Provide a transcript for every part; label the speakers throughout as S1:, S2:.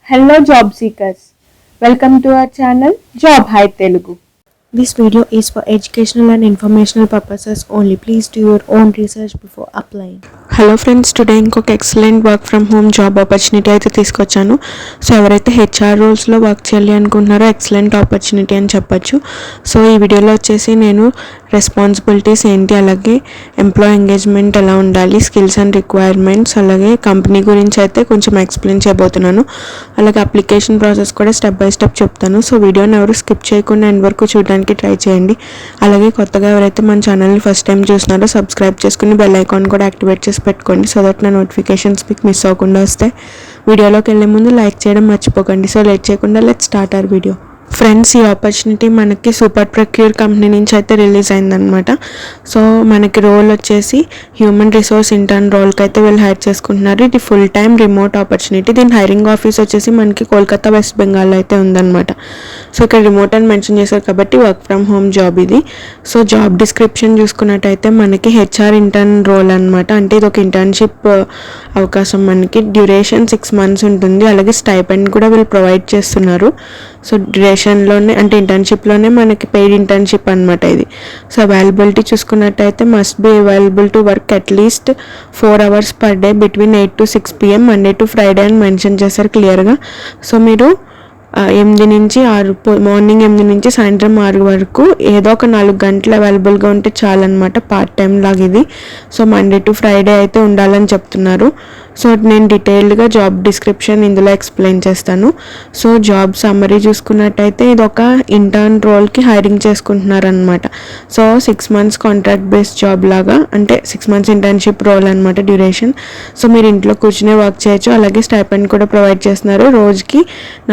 S1: Hello job seekers, welcome to our channel Job High Telugu.
S2: This video is for educational and informational purposes only. Please do your own research before applying.
S3: Hello friends, today ఇంకొక excellent work from home job opportunity అయితే తీసుకొచ్చాను. So ఎవరైతే HR రోల్స్లో work చేయాలి అనుకుంటున్నారో excellent opportunity అని చెప్పొచ్చు. So ఈ వీడియోలో వచ్చేసి నేను రెస్పాన్సిబిలిటీస్ ఏంటి, అలాగే ఎంప్లాయీ ఎంగేజ్మెంట్ ఎలా ఉండాలి, స్కిల్స్ అండ్ రిక్వైర్మెంట్స్, అలాగే కంపెనీ గురించి అయితే కొంచెం ఎక్స్ప్లెయిన్ చేయబోతున్నాను. అలాగే అప్లికేషన్ ప్రాసెస్ కూడా స్టెప్ బై స్టెప్ చెప్తాను. సో వీడియోని ఎవరు స్కిప్ చేయకుండా ఎండ్ వరకు చూడడానికి ట్రై చేయండి. అలాగే కొత్తగా ఎవరైతే మన ఛానల్ని ఫస్ట్ టైం చూస్తున్నారో సబ్స్క్రైబ్ చేసుకుని బెల్ ఐకాన్ కూడా యాక్టివేట్ చేసి పెట్టుకోండి. సో దట్ నా నోటిఫికేషన్స్ మీకు మిస్ అవ్వకుండా వస్తాయి. వీడియోలోకి వెళ్ళే ముందు లైక్ చేయడం మర్చిపోకండి. సో లేట్ చేయకుండా let's start our video. Friends, ఈ ఆపర్చునిటీ మనకి సూపర్ ప్రొక్యూర్ కంపెనీ నుంచి అయితే రిలీజ్ అయిందనమాట. సో మనకి రోల్ వచ్చేసి హ్యూమన్ రిసోర్స్ ఇంటర్న్ రోల్కి అయితే వీళ్ళు హైర్ చేసుకుంటున్నారు. ఇది ఫుల్ టైం రిమోట్ ఆపర్చునిటీ. దీని హైరింగ్ ఆఫీస్ వచ్చేసి మనకి కోల్కతా వెస్ట్ బెంగాల్లో అయితే ఉందన్నమాట. సో ఇక్కడ రిమోట్ అని మెన్షన్ చేశారు కాబట్టి వర్క్ ఫ్రమ్ హోమ్ జాబ్ ఇది. సో జాబ్ డిస్క్రిప్షన్ చూసుకున్నట్టయితే మనకి హెచ్ఆర్ ఇంటర్న్ రోల్ అనమాట. అంటే ఇది ఒక ఇంటర్న్షిప్ అవకాశం. మనకి డ్యూరేషన్ 6 months ఉంటుంది. అలాగే స్టైపెండ్ కూడా వీళ్ళు ప్రొవైడ్ చేస్తున్నారు. సో డ్యూరేషన్లోనే అంటే ఇంటర్న్షిప్లోనే మనకి పెయిడ్ ఇంటర్న్షిప్ అనమాట ఇది. సో అవైలబిలిటీ చూసుకున్నట్టయితే must be available to work at least 4 hours per day between 8 to 6 PM Monday to Friday అని మెన్షన్ చేశారు క్లియర్గా. సో మీరు 8 నుంచి 6 మార్నింగ్ 8 నుంచి సాయంత్రం 6 వరకు ఏదో ఒక 4 గంటలు అవైలబుల్గా ఉంటే చాలన్నమాట. పార్ట్ టైం లాగా ఇది. సో మండే టు ఫ్రైడే అయితే ఉండాలని చెప్తున్నారు. సో నేను డీటెయిల్డ్గా జాబ్ డిస్క్రిప్షన్ ఇందులో ఎక్స్ప్లెయిన్ చేస్తాను. సో జాబ్ సమ్మరీ చూసుకున్నట్టయితే ఇది ఒక ఇంటర్న్ రోల్కి హైరింగ్ చేసుకుంటున్నారనమాట. So 6 months contract based job లాగా, అంటే 6 months ఇంటర్న్షిప్ రోల్ అనమాట డ్యూరేషన్. సో మీరు ఇంట్లో కూర్చునే వర్క్ చేయొచ్చు. అలాగే స్టైపెండ్ కూడా ప్రొవైడ్ చేస్తున్నారు. రోజుకి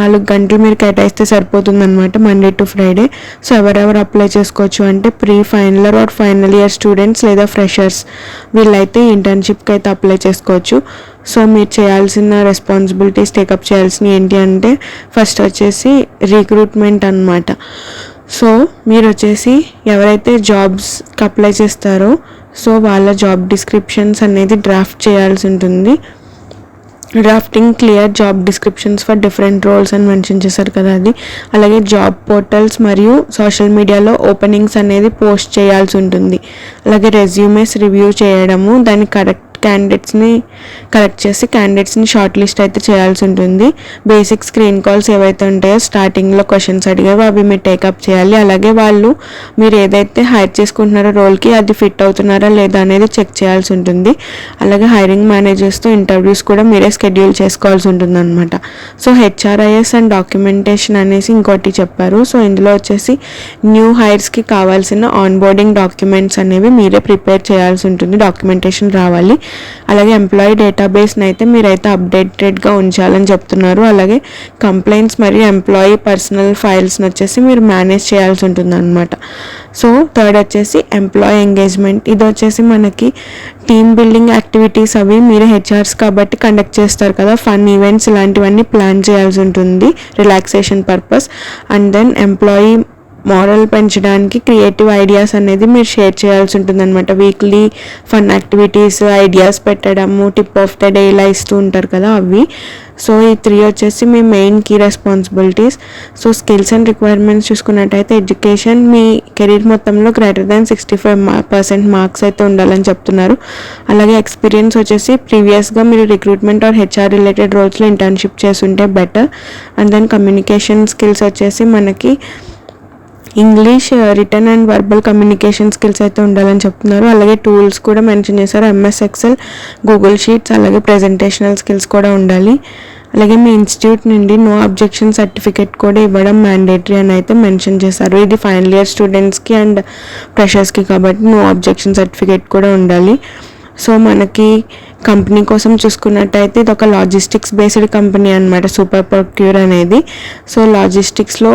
S3: 4 గంటలు మీరు కేటాయిస్తే సరిపోతుంది అనమాట, మండే టు ఫ్రైడే. సో ఎవరెవరు అప్లై చేసుకోవచ్చు అంటే pre final or final year students లేదా ఫ్రెషర్స్ వీళ్ళైతే ఇంటర్న్షిప్కి అయితే అప్లై చేసుకోవచ్చు. సో మీరు చేయాల్సిన రెస్పాన్సిబిలిటీస్ టేకప్ చేయాల్సినవి ఏంటి అంటే ఫస్ట్ వచ్చేసి రిక్రూట్మెంట్ అనమాట. సో మీరు వచ్చేసి ఎవరైతే జాబ్స్కి అప్లై చేస్తారో సో వాళ్ళ జాబ్ డిస్క్రిప్షన్స్ అనేది డ్రాఫ్ట్ చేయాల్సి ఉంటుంది. Drafting clear job descriptions for different roles అని మెన్షన్ చేశారు కదా అది. అలాగే జాబ్ పోర్టల్స్ మరియు సోషల్ మీడియాలో ఓపెనింగ్స్ అనేది పోస్ట్ చేయాల్సి ఉంటుంది. అలాగే రెజ్యూమేస్ రివ్యూ చేయడము, దాన్ని క్యాండిడేట్స్ని కరెక్ట్ చేసి క్యాండిడేట్స్ని షార్ట్ లిస్ట్ అయితే చేయాల్సి ఉంటుంది. బేసిక్ స్క్రీన్ కాల్స్ ఏవైతే ఉంటాయో స్టార్టింగ్లో క్వశ్చన్స్ అడిగావో అవి మీరు టేకప్ చేయాలి. అలాగే వాళ్ళు మీరు ఏదైతే హైర్ చేసుకుంటున్నారో రోల్కి అది ఫిట్ అవుతున్నారా లేదా అనేది చెక్ చేయాల్సి ఉంటుంది. అలాగే హైరింగ్ మేనేజర్స్తో ఇంటర్వ్యూస్ కూడా మీరే షెడ్యూల్ చేసుకోవాల్సి ఉంటుంది అనమాట. సో హెచ్ఆర్ఐఎస్ అండ్ డాక్యుమెంటేషన్ అనేసి ఇంకోటి చెప్పారు. సో ఇందులో వచ్చేసి న్యూ హైర్స్కి కావాల్సిన ఆన్బోర్డింగ్ డాక్యుమెంట్స్ అనేవి మీరే ప్రిపేర్ చేయాల్సి ఉంటుంది. డాక్యుమెంటేషన్ రావాలి. అలాగే ఎంప్లాయీ డేటాబేస్ని అయితే మీరైతే అప్డేటెడ్గా ఉంచాలని చెప్తున్నారు. అలాగే కంప్లైంట్స్ మరియు ఎంప్లాయీ పర్సనల్ ఫైల్స్ని వచ్చేసి మీరు మేనేజ్ చేయాల్సి ఉంటుంది అనమాట. సో థర్డ్ వచ్చేసి ఎంప్లాయీ ఎంగేజ్మెంట్. ఇది వచ్చేసి మనకి టీమ్ బిల్డింగ్ యాక్టివిటీస్ అవి మీరు హెచ్ఆర్స్ కాబట్టి కండక్ట్ చేస్తారు కదా, ఫన్ ఈవెంట్స్ ఇలాంటివన్నీ ప్లాన్ చేయాల్సి ఉంటుంది relaxation purpose. And then employee morale పెంచడానికి క్రియేటివ్ ఐడియాస్ అనేది మీరు షేర్ చేయాల్సి ఉంటుంది అనమాట. వీక్లీ ఫన్ యాక్టివిటీస్ ఐడియాస్ పెట్టడము, టిప్ ఆఫ్ ద డే ఇలా ఇస్తూ ఉంటారు కదా అవి. సో ఈ 3 వచ్చేసి మీ main key responsibilities. So skills and requirements చూసుకున్నట్టయితే ఎడ్యుకేషన్ మీ కెరీర్ మొత్తంలో గ్రేటర్ దాన్ 65% మార్క్స్ అయితే ఉండాలని చెప్తున్నారు. అలాగే ఎక్స్పీరియన్స్ వచ్చేసి ప్రీవియస్గా మీరు రిక్రూట్మెంట్ ఆర్ హెచ్ఆర్ రిలేటెడ్ రోల్స్లో ఇంటర్న్షిప్ చేసి ఉంటే better. And then communication skills వచ్చేసి మనకి English written and verbal communication skills అయితే ఉండాలని చెప్తున్నారు. అలాగే టూల్స్ కూడా మెన్షన్ చేశారు, MS ఎక్సెల్, గూగుల్ షీట్స్, అలాగే ప్రెజెంటేషనల్ స్కిల్స్ కూడా ఉండాలి. అలాగే మీ ఇన్స్టిట్యూట్ నుండి నో అబ్జెక్షన్ సర్టిఫికేట్ కూడా ఇవ్వడం మ్యాండేటరీ అని అయితే మెన్షన్ చేశారు. ఇది ఫైనల్ ఇయర్ స్టూడెంట్స్కి అండ్ ఫ్రెషర్స్కి కాబట్టి నో అబ్జెక్షన్ సర్టిఫికేట్ కూడా ఉండాలి. సో మనకి కంపెనీ కోసం చూసుకున్నట్టయితే ఇది ఒక లాజిస్టిక్స్ బేస్డ్ కంపెనీ అనమాట సూపర్ ప్రొక్యూర్ అనేది. సో లాజిస్టిక్స్లో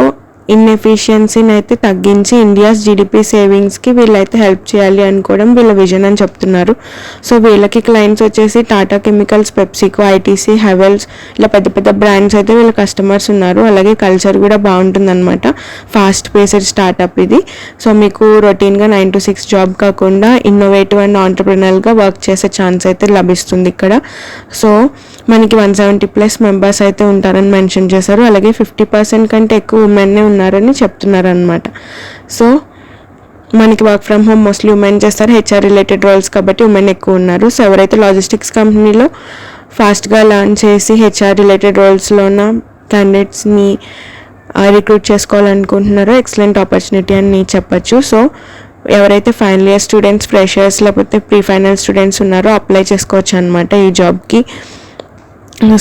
S3: ఇన్ఎఫిషియన్సీని అయితే తగ్గించి ఇండియాస్ జీడిపి సేవింగ్స్కి వీళ్ళైతే హెల్ప్ చేయాలి అనుకోవడం వీళ్ళ విజన్ అని చెప్తున్నారు. సో వీళ్ళకి క్లయింట్స్ వచ్చేసి Tata chemicals, PepsiCo, ITC, Havells ఇలా పెద్ద పెద్ద బ్రాండ్స్ అయితే వీళ్ళ కస్టమర్స్ ఉన్నారు. అలాగే కల్చర్ కూడా బాగుంటుందన్నమాట. ఫాస్ట్ పేస్డ్ స్టార్టప్ ఇది. సో మీకు రొటీన్గా 9 to 6 జాబ్ కాకుండా ఇన్నోవేటివ్ అండ్ ఆంటర్ప్రినర్గా వర్క్ చేసే ఛాన్స్ అయితే లభిస్తుంది ఇక్కడ. సో మనకి 170+ మెంబర్స్ అయితే ఉంటారని మెన్షన్ చేశారు. అలాగే 50% కంటే ఎక్కువ ఉమెన్నే ఉన్నారని చెప్తున్నారు అనమాట. సో మనకి work from home mostly women చేస్తారు, హెచ్ఆర్ రిలేటెడ్ రోల్స్ కాబట్టి ఉమెన్ ఎక్కువ ఉన్నారు. సో ఎవరైతే లాజిస్టిక్స్ కంపెనీలో ఫాస్ట్గా లర్న్ చేసి హెచ్ఆర్ రిలేటెడ్ రోల్స్లో ఉన్న క్యాండిడేట్స్ని రిక్రూట్ చేసుకోవాలనుకుంటున్నారో ఎక్సలెంట్ ఆపర్చునిటీ అని చెప్పచ్చు. సో ఎవరైతే ఫైనల్ ఇయర్ స్టూడెంట్స్, ఫ్రెషర్స్ లేకపోతే ప్రీ ఫైనల్ స్టూడెంట్స్ ఉన్నారో అప్లై చేసుకోవచ్చు అనమాట ఈ జాబ్కి.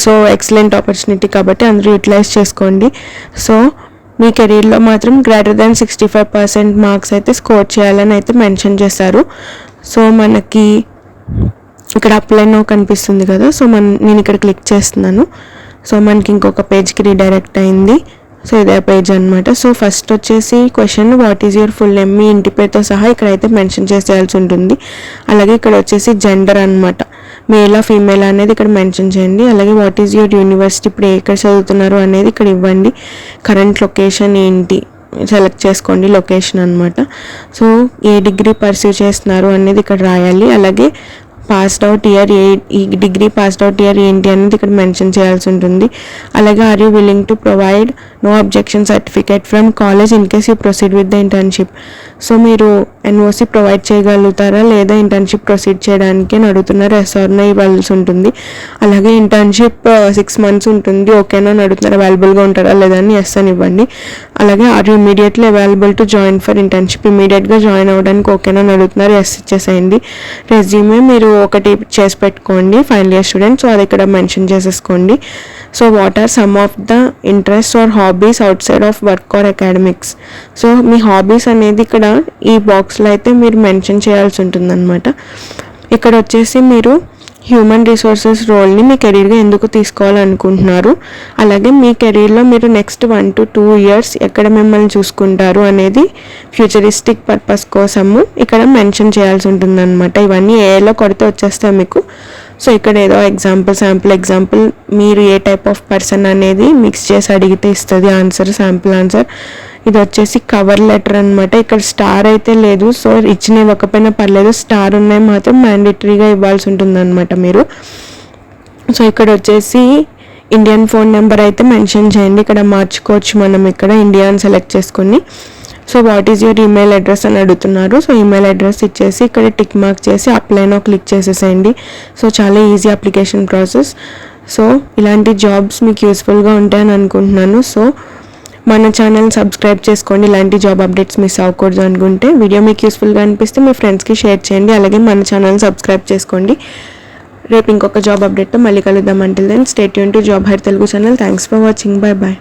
S3: సో ఎక్సలెంట్ ఆపర్చునిటీ కాబట్టి అందరూ యూటిలైజ్ చేసుకోండి. సో మీ కెరీర్లో మాత్రం >65% మార్క్స్ అయితే స్కోర్ చేయాలని అయితే మెన్షన్ చేశారు. సో మనకి ఇక్కడ అప్లై నౌ కనిపిస్తుంది కదా, సో నేను ఇక్కడ క్లిక్ చేస్తున్నాను. సో మనకి ఇంకొక పేజ్కి రీడైరెక్ట్ అయింది. సో ఇదే పేజ్ అనమాట. సో ఫస్ట్ వచ్చేసి question, what is your full name, మీ ఇంటి పేరుతో సహా ఇక్కడైతే మెన్షన్ చేసేయాల్సి ఉంటుంది. అలాగే ఇక్కడ వచ్చేసి జెండర్ అనమాట, మేలా ఫీమేల్ అనేది ఇక్కడ మెన్షన్ చేయండి. అలాగే వాట్ ఈజ్ యువర్ యూనివర్సిటీ, ఇప్పుడు ఎక్కడ చదువుతున్నారు అనేది ఇక్కడ ఇవ్వండి. కరెంట్ లొకేషన్ ఏంటి సెలెక్ట్ చేసుకోండి, లొకేషన్ అనమాట. సో ఏ డిగ్రీ పర్సూ చేస్తున్నారు అనేది ఇక్కడ రాయాలి. అలాగే పాస్డ్ అవుట్ ఇయర్, ఈ డిగ్రీ పాస్డ్ అవుట్ ఇయర్ ఏంటి అనేది ఇక్కడ మెన్షన్ చేయాల్సి ఉంటుంది. అలాగే are you willing to provide no objection certificate from college in case you proceed with the internship. So మీరు ఎన్ఓసి ప్రొవైడ్ చేయగలుగుతారా లేదా ఇంటర్న్షిప్ ప్రొసీడ్ చేయడానికి అని అడుగుతున్నారు. ఎస్ఆర్నో ఇవ్వాల్సి ఉంటుంది. అలాగే ఇంటర్న్షిప్ 6 months ఉంటుంది, ఓకేనా అని అడుగుతున్నారు. అవైలబుల్గా ఉంటారా లేదా అని ఎస్ అని ఇవ్వండి. అలాగే are you immediately available to join for internship, ఇమీడియట్గా జాయిన్ అవ్వడానికి ఓకేనా అని అడుగుతున్నారు. ఎస్ ఇచ్చేసేయండి. రెజ్యూమే మీరు ఒకటి చేసి పెట్టుకోండి, ఫైనల్ ఇయర్ స్టూడెంట్. సో అది ఇక్కడ మెన్షన్ చేసేసుకోండి. So what are some of the interest or hobbies outside of work or academics. So మీ హాబీస్ అనేది ఇక్కడ ఈ బాక్స్లో అయితే మీరు మెన్షన్ చేయాల్సి ఉంటుందన్నమాట. ఇక్కడ వచ్చేసి మీరు హ్యూమన్ రిసోర్సెస్ రోల్ని మీ కెరీర్గా ఎందుకు తీసుకోవాలనుకుంటున్నారు, అలాగే మీ కెరీర్లో మీరు నెక్స్ట్ 1 to 2 years ఎక్కడ మిమ్మల్ని చూసుకుంటారు అనేది ఫ్యూచరిస్టిక్ పర్పస్ కోసము ఇక్కడ మెన్షన్ చేయాల్సి ఉంటుందన్నమాట. ఇవన్నీ ఏలో కొడితే వచ్చేస్తాయి మీకు. సో ఇక్కడ ఏదో శాంపుల్ ఎగ్జాంపుల్ మీరు ఏ టైప్ ఆఫ్ పర్సన్ అనేది మిక్స్ చేసి అడిగితే ఇస్తుంది ఆన్సర్, శాంపుల్ ఆన్సర్. ఇది వచ్చేసి కవర్ లెటర్ అనమాట. ఇక్కడ స్టార్ అయితే లేదు, సో ఇచ్చిన ఇవ్వకపోయినా పర్లేదు, స్టార్ ఉన్నాయి మాత్రం మ్యాండేటరీగా ఇవ్వాల్సి ఉంటుంది అనమాట మీరు. సో ఇక్కడ వచ్చేసి ఇండియన్ ఫోన్ నెంబర్ అయితే మెన్షన్ చేయండి. ఇక్కడ మార్చుకోవచ్చు మనం, ఇక్కడ ఇండియా అని సెలెక్ట్ చేసుకొని. So what is your email address అని అడుగుతున్నారు. సో ఈమెయిల్ అడ్రస్ ఇచ్చేసి ఇక్కడ టిక్ మార్క్ చేసి అప్లైనో క్లిక్ చేసేసేయండి. సో చాలా ఈజీ అప్లికేషన్ ప్రాసెస్. సో ఇలాంటి జాబ్స్ మీకు యూస్ఫుల్గా ఉంటాయని అనుకుంటున్నాను. సో మన ఛానల్ సబ్స్క్రైబ్ చేసుకోండి, ఇలాంటి జాబ్ అప్డేట్స్ మిస్ అవ్వకూడదు అనుకుంటే. వీడియో మీకు యూస్ఫుల్గా అనిపిస్తే మీ ఫ్రెండ్స్కి షేర్ చేయండి. అలాగే మన ఛానల్ సబ్స్క్రైబ్ చేసుకోండి. రేపు ఇంకొక జాబ్ అప్డేట్తో మళ్ళీ కలుద్దాం. Until then stay tune to job hire Telugu channel. Thanks for watching. Bye bye.